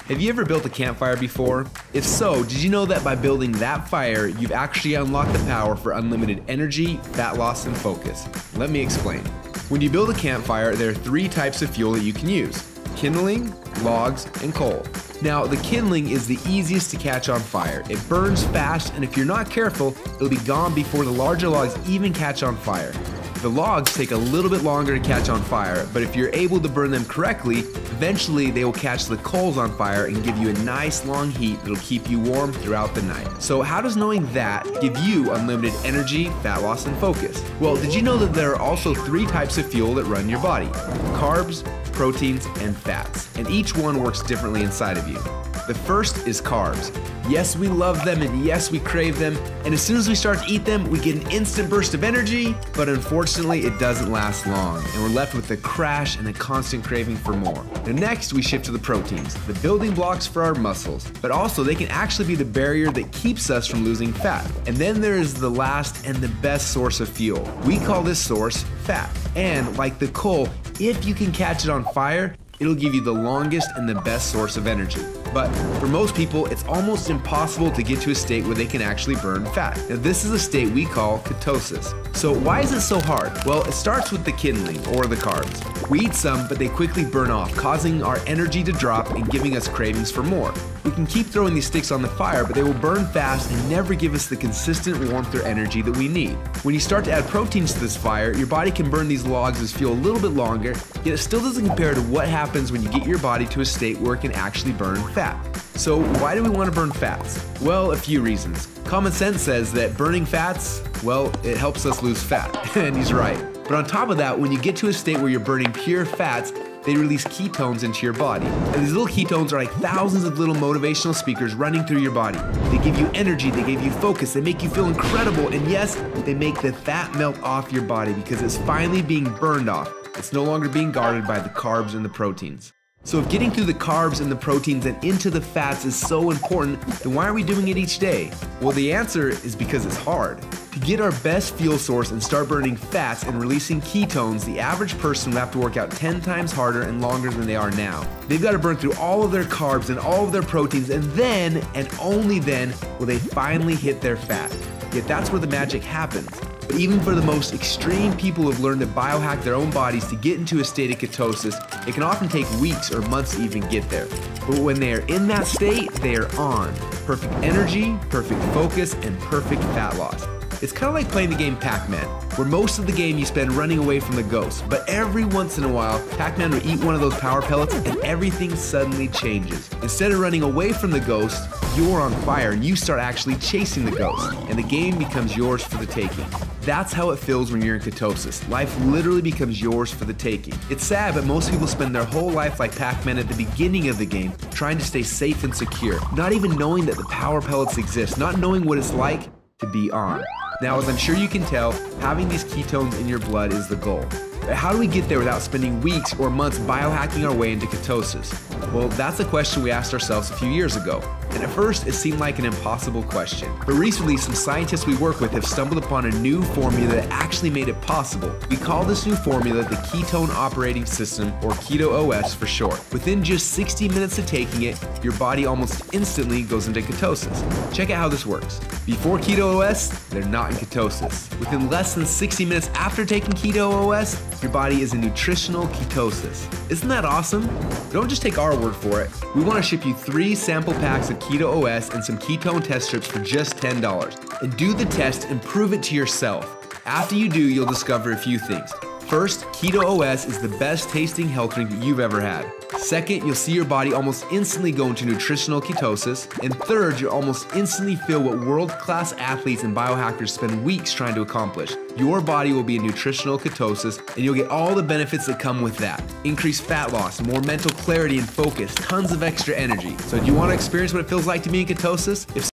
Have you ever built a campfire before? If so, did you know that by building that fire, you've actually unlocked the power for unlimited energy, fat loss, and focus? Let me explain. When you build a campfire, there are 3 types of fuel that you can use: kindling, logs, and coal. Now, the kindling is the easiest to catch on fire. It burns fast, and if you're not careful, it'll be gone before the larger logs even catch on fire. The logs take a little bit longer to catch on fire, but if you're able to burn them correctly, eventually they will catch the coals on fire and give you a nice long heat that'll keep you warm throughout the night. So how does knowing that give you unlimited energy, fat loss, and focus? Well, did you know that there are also 3 types of fuel that run your body? Carbs, proteins, and fats, and each one works differently inside of you. The first is carbs. Yes, we love them, and yes, we crave them, and as soon as we start to eat them, we get an instant burst of energy, but unfortunately, it doesn't last long, and we're left with a crash and a constant craving for more. Now next, we shift to the proteins, the building blocks for our muscles, but also they can actually be the barrier that keeps us from losing fat. And then there is the last and the best source of fuel. We call this source fat, and like the coal, if you can catch it on fire, it'll give you the longest and the best source of energy. But for most people, it's almost impossible to get to a state where they can actually burn fat. Now this is a state we call ketosis. So why is it so hard? Well, it starts with the kindling, or the carbs. We eat some, but they quickly burn off, causing our energy to drop and giving us cravings for more. We can keep throwing these sticks on the fire, but they will burn fast and never give us the consistent warmth or energy that we need. When you start to add proteins to this fire, your body can burn these logs as fuel a little bit longer, yet it still doesn't compare to what happens when you get your body to a state where it can actually burn fat. So why do we want to burn fats? Well, a few reasons. Common sense says that burning fats, well, it helps us lose fat, and he's right. But on top of that, when you get to a state where you're burning pure fats, they release ketones into your body. And these little ketones are like thousands of little motivational speakers running through your body. They give you energy, they give you focus, they make you feel incredible, and yes, they make the fat melt off your body because it's finally being burned off. It's no longer being guarded by the carbs and the proteins. So if getting through the carbs and the proteins and into the fats is so important, then why are we doing it each day? Well, the answer is because it's hard. To get our best fuel source and start burning fats and releasing ketones, the average person will have to work out 10 times harder and longer than they are now. They've got to burn through all of their carbs and all of their proteins, and then, and only then, will they finally hit their fat. Yet that's where the magic happens. But even for the most extreme people who have learned to biohack their own bodies to get into a state of ketosis, it can often take weeks or months to even get there. But when they are in that state, they are on. Perfect energy, perfect focus, and perfect fat loss. It's kind of like playing the game Pac-Man, where most of the game you spend running away from the ghost, but every once in a while, Pac-Man will eat one of those power pellets and everything suddenly changes. Instead of running away from the ghost, you're on fire and you start actually chasing the ghost, and the game becomes yours for the taking. That's how it feels when you're in ketosis. Life literally becomes yours for the taking. It's sad, but most people spend their whole life like Pac-Man at the beginning of the game, trying to stay safe and secure, not even knowing that the power pellets exist, not knowing what it's like to be on. Now, as I'm sure you can tell, having these ketones in your blood is the goal. But how do we get there without spending weeks or months biohacking our way into ketosis? Well, that's a question we asked ourselves a few years ago. And at first, it seemed like an impossible question. But recently, some scientists we work with have stumbled upon a new formula that actually made it possible. We call this new formula the Ketone Operating System, or Keto OS for short. Within just 60 minutes of taking it, your body almost instantly goes into ketosis. Check out how this works. Before Keto OS, they're not in ketosis. Within less than 60 minutes after taking Keto OS, your body is in nutritional ketosis. Isn't that awesome? But don't just take our word for it. We want to ship you 3 sample packs of Keto OS and some ketone test strips for just $10. And do the test and prove it to yourself. After you do, you'll discover a few things. First, Keto OS is the best tasting health drink that you've ever had. Second, you'll see your body almost instantly go into nutritional ketosis. And third, you'll almost instantly feel what world-class athletes and biohackers spend weeks trying to accomplish. Your body will be in nutritional ketosis, and you'll get all the benefits that come with that. Increased fat loss, more mental clarity and focus, tons of extra energy. So do you want to experience what it feels like to be in ketosis? If